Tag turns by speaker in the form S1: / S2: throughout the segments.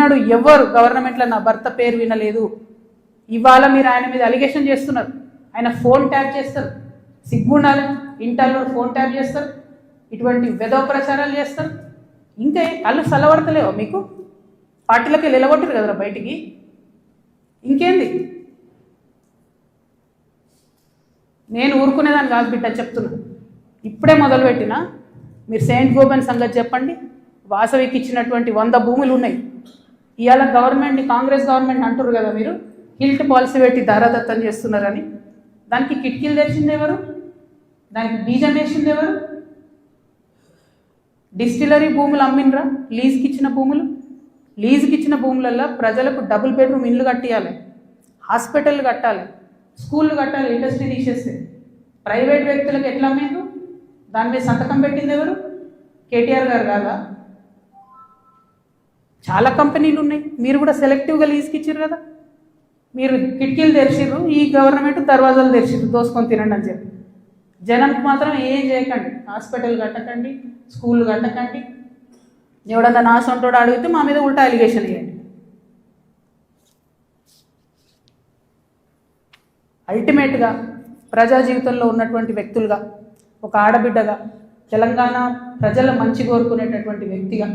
S1: ఎన్నడూ ఎవరు గవర్నమెంట్లో నా భర్త పేరు వినలేదు. ఇవాళ మీరు ఆయన మీద అలిగేషన్ చేస్తున్నారు. ఆయన ఫోన్ ట్యాప్ చేస్తారు, సిగ్గుండాలి. ఇంటర్లో ఫోన్ ట్యాప్ చేస్తారు, ఇటువంటి వెధవ ప్రచారాలు చేస్తారు. ఇంకా కళ్ళు చల్లబడతలేవా మీకు? పార్టీలకి నిలగొట్టరు కదరా బయటికి. ఇంకేంది? నేను ఊరుకునేదాన్ని కాదు బిడ్డ, చెప్తున్నా. ఇప్పుడే మొదలుపెట్టినా. మీరు సెయింట్ గోబెన్ సంగతి చెప్పండి. వాసవికి ఇచ్చినటువంటి 100 భూములు ఉన్నాయి. ఇవాళ గవర్నమెంట్ని, కాంగ్రెస్ గవర్నమెంట్ అంటున్నారు కదా మీరు, హిల్ట్ పాలసీ పెట్టి దారాదత్తం చేస్తున్నారని. దానికి కిటికీలు తెరిచింది ఎవరు? దానికి బీజం వేసింది ఎవరు? డిస్టిలరీ భూములు అమ్మినరా? లీజుకి ఇచ్చిన భూములు. లీజుకి ఇచ్చిన భూములలో ప్రజలకు డబుల్ బెడ్రూమ్ ఇల్లు కట్టియాలి, హాస్పిటల్ కట్టాలి, స్కూళ్ళు కట్టాలి. ఇండస్ట్రీ తీసేస్తే ప్రైవేట్ వ్యక్తులకు ఎట్లా అమ్మిండ్రు? దాని మీద సంతకం పెట్టింది ఎవరు? కేటీఆర్ గారు కాదా? చాలా కంపెనీలు ఉన్నాయి. మీరు కూడా సెలెక్టివ్గా లీజుకి ఇచ్చారు కదా. మీరు కిటికీలు తెరిచిర్రు, ఈ గవర్నమెంట్ దర్వాజాలు తెరిచిర్రు దోసుకొని తినండి అని చెప్పి. జనానికి మాత్రం ఏం చేయకండి. హాస్పిటల్ కట్టకండి, స్కూళ్ళు కట్టకండి. ఎవడన్నా నా సొంతోడు అడిగితే మా మీద ఉల్టా అలిగేషన్ ఇవ్వండి. అల్టిమేట్గా ప్రజా జీవితంలో ఉన్నటువంటి వ్యక్తులుగా, ఒక ఆడబిడ్డగా, తెలంగాణ ప్రజల మంచి కోరుకునేటటువంటి వ్యక్తిగా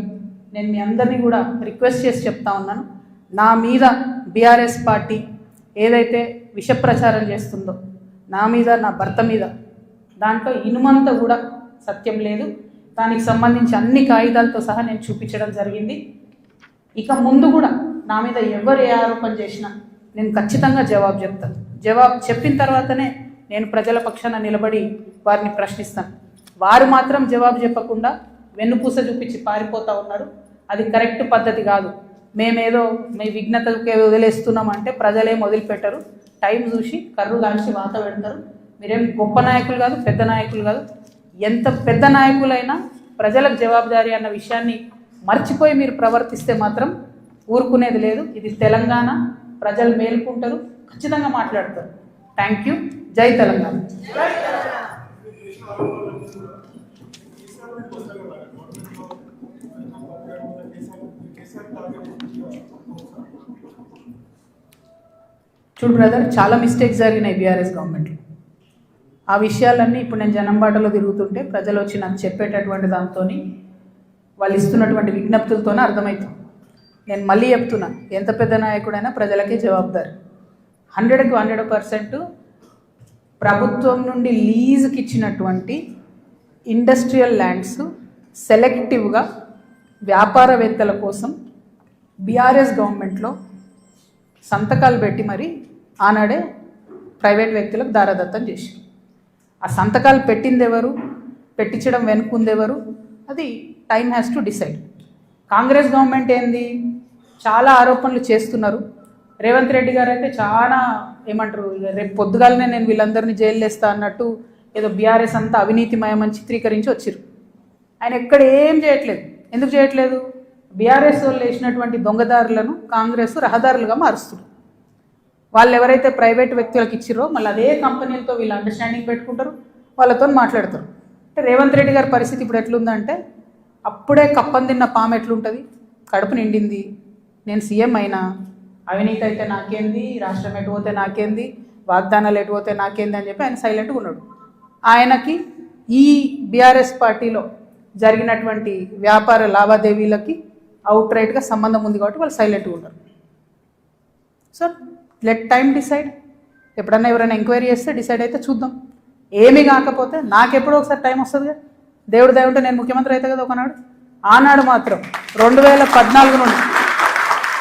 S1: నేను మీ అందరినీ కూడా రిక్వెస్ట్ చేసి చెప్తా ఉన్నాను. నా మీద బీఆర్ఎస్ పార్టీ ఏదైతే విష ప్రచారం చేస్తుందో, నా మీద, నా భర్త మీద, దాంట్లో ఇనుమంతా కూడా సత్యం లేదు. దానికి సంబంధించి అన్ని కాగితాలతో సహా నేను చూపించడం జరిగింది. ఇక ముందు కూడా నా మీద ఎవరు ఏ ఆరోపణ చేసినా నేను ఖచ్చితంగా జవాబు చెప్తాను. జవాబు చెప్పిన తర్వాతనే నేను ప్రజల పక్షాన నిలబడి వారిని ప్రశ్నిస్తాను. వారు మాత్రం జవాబు చెప్పకుండా వెన్నుపూస చూపించి పారిపోతూ ఉన్నారు. అది కరెక్ట్ పద్ధతి కాదు. మేమేదో మీ విఘ్నతకే వదిలేస్తున్నామంటే ప్రజలేం వదిలిపెట్టరు. టైం చూసి కర్రు కాల్చి వాత పెడతారు. మీరేం గొప్ప నాయకులు కాదు, పెద్ద నాయకులు కాదు. ఎంత పెద్ద నాయకులైనా ప్రజలకు జవాబుదారీ అన్న విషయాన్ని మర్చిపోయి మీరు ప్రవర్తిస్తే మాత్రం ఊరుకునేది లేదు. ఇది తెలంగాణ. ప్రజలు మేలుకుంటారు, ఖచ్చితంగా మాట్లాడతారు. Thank you. జై తెలంగాణ. చూడు బ్రదర్, చాలా మిస్టేక్స్ జరిగినాయి బీఆర్ఎస్ గవర్నమెంట్లో. ఆ విషయాలన్నీ ఇప్పుడు నేను జనంబాటలో తిరుగుతుంటే ప్రజలు వచ్చి నాకు చెప్పేటటువంటి దాంతో, వాళ్ళు ఇస్తున్నటువంటి విజ్ఞప్తులతోనే అర్థమవుతుంది. నేను మళ్ళీ చెప్తున్నా, ఎంత పెద్ద నాయకుడైనా ప్రజలకే జవాబుదారు. 100కి 100% ప్రభుత్వం నుండి లీజుకి ఇచ్చినటువంటి ఇండస్ట్రియల్ ల్యాండ్స్ సెలెక్టివ్గా వ్యాపారవేత్తల కోసం బీఆర్ఎస్ గవర్నమెంట్లో సంతకాలు పెట్టి మరి ఆనాడే ప్రైవేట్ వ్యక్తులకు దారాదత్తం చేశారు. ఆ సంతకాలు పెట్టింది ఎవరు, పెట్టించడం వెనుకుందెవరు, అది time has to decide. Congress government ఏంది, చాలా ఆరోపణలు చేస్తున్నారు. రేవంత్ రెడ్డి గారు అయితే చాలా ఏమంటారు, రేపు పొద్దుగాలనే నేను వీళ్ళందరినీ జైలు వేస్తా అన్నట్టు ఏదో బీఆర్ఎస్ అంతా అవినీతిమయమని చిత్రీకరించి వచ్చారు. ఆయన ఎక్కడ ఏం చేయట్లేదు. ఎందుకు చేయట్లేదు? బీఆర్ఎస్ వాళ్ళు వేసినటువంటి దొంగదారులను కాంగ్రెస్ రహదారులుగా మారుస్తుంది. వాళ్ళు ఎవరైతే ప్రైవేట్ వ్యక్తులకు ఇచ్చిరో మళ్ళీ అదే కంపెనీలతో వీళ్ళు అండర్స్టాండింగ్ పెట్టుకుంటారు, వాళ్ళతో మాట్లాడతారు. అంటే రేవంత్ రెడ్డి గారి పరిస్థితి ఇప్పుడు ఎట్లుందంటే, అప్పుడే కప్పం తిన్న పాము ఎట్లుంటుంది, కడుపు నిండింది, నేను సీఎం అయినా, అవినీతి అయితే నాకేంది, రాష్ట్రం ఎటు పోతే నాకేంది, వాగ్దానాలు ఎటు పోతే నాకేంది అని చెప్పి ఆయన సైలెంట్గా ఉన్నాడు. ఆయనకి ఈ బీఆర్ఎస్ పార్టీలో జరిగినటువంటి వ్యాపార లావాదేవీలకి అవుట్ రైట్గా సంబంధం ఉంది కాబట్టి వాళ్ళు సైలెంట్గా ఉంటారు. So let time decide. ఎప్పుడన్నా ఎవరైనా ఎంక్వైరీ చేస్తే డిసైడ్ అయితే చూద్దాం. ఏమీ కాకపోతే నాకెప్పుడో ఒకసారి టైం వస్తుంది కదా, దేవుడు దయ ఉంటే నేను ముఖ్యమంత్రి అయితే కదా ఒకనాడు. ఆనాడు మాత్రం 2014 నుండి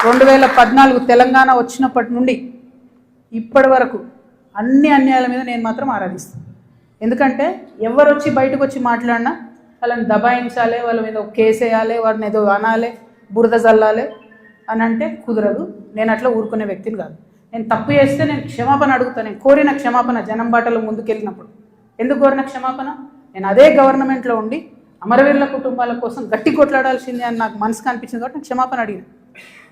S1: 2014 తెలంగాణ వచ్చినప్పటి నుండి ఇప్పటి వరకు అన్ని అన్యాయాల మీద నేను మాత్రం ఆరాధిస్తాను. ఎందుకంటే ఎవరు వచ్చి బయటకు వచ్చి మాట్లాడినా వాళ్ళని దబాయించాలి, వాళ్ళ మీద ఒక కేసు వేయాలి, వారిని ఏదో అనాలి, బురద జల్లాలి అని అంటే కుదరదు. నేను అట్లా ఊరుకునే వ్యక్తిని కాదు. నేను తప్పు చేస్తే నేను క్షమాపణ అడుగుతాను. నేను కోరిన క్షమాపణ జనం బాటలో ముందుకెళ్ళినప్పుడు. ఎందుకు కోరిన క్షమాపణ? నేను అదే గవర్నమెంట్లో ఉండి అమరవీరుల కుటుంబాల కోసం గట్టి కొట్లాడాల్సిందే అని నాకు మనసుకు అనిపించింది కాబట్టి నేను క్షమాపణ అడిగిన.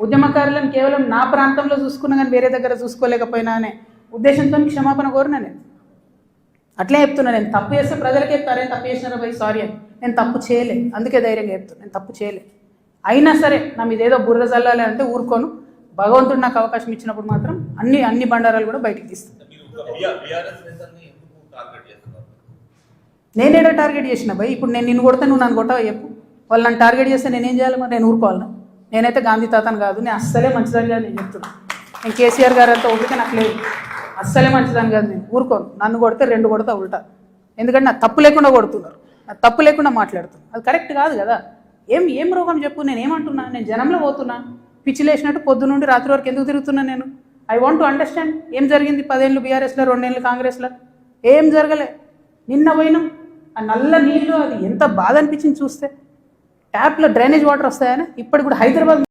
S1: ఉద్యమకారులను కేవలం నా ప్రాంతంలో చూసుకున్నా కానీ వేరే దగ్గర చూసుకోలేకపోయినా అనే ఉద్దేశంతో క్షమాపణ కోరిన. నేను అట్లే చెప్తున్నా, నేను తప్పు చేస్తే ప్రజలకే చెప్తారే తప్పు చేసినారా పోయి సారీ అని. నేను తప్పు చేయలే, అందుకే ధైర్యంగా చెప్తాను, నేను తప్పు చేయలే. అయినా సరే నా మీద ఏదో బుర్ర చల్లాలి అంటే ఊరుకోను. భగవంతుడు నాకు అవకాశం ఇచ్చినప్పుడు మాత్రం అన్ని బండారాలు కూడా బయటికి తీస్తాను. నేనేడో టార్గెట్ చేసిన భయ్. ఇప్పుడు నేను నిన్ను కొడితే నువ్వు నన్ను కొట్టవా చెప్పు. వాళ్ళు నన్ను టార్గెట్ చేస్తే నేనేం చేయాలి మరి? నేను ఊరుకోవాలన్నా? నేనైతే గాంధీ తాతను కాదు. నేను అస్సలే మంచిదని కాదు నేను చెప్తున్నాను. నేను కేసీఆర్ గారు అంతా ఓపిక నాకు లేదు. అస్సలే మంచిదని కాదు. నేను ఊరుకోను. నన్ను కొడితే 2 కొడతా ఉల్టా. ఎందుకంటే నా తప్పు లేకుండా కొడుతున్నారు, నా తప్పు లేకుండా మాట్లాడుతున్నారు. అది కరెక్ట్ కాదు కదా. ఏం రోగం చెప్పు? నేను ఏమంటున్నా? నేను జనంలో పోతున్నా, పిచ్చిలేసినట్టు పొద్దు నుండి రాత్రి వరకు ఎందుకు తిరుగుతున్నా నేను? ఐ వాంట్ టు అండర్స్టాండ్ ఏం జరిగింది. 10 ఏళ్ళు బీఆర్ఎస్లో, 2 ఏళ్ళు కాంగ్రెస్లో ఏం జరగలే. నిన్న పోయినాం, ఆ నల్ల నీళ్ళు అది ఎంత బాధ అనిపించింది చూస్తే. ట్యాప్లో డ్రైనేజ్ వాటర్ వస్తాయని ఇప్పటికి కూడా హైదరాబాద్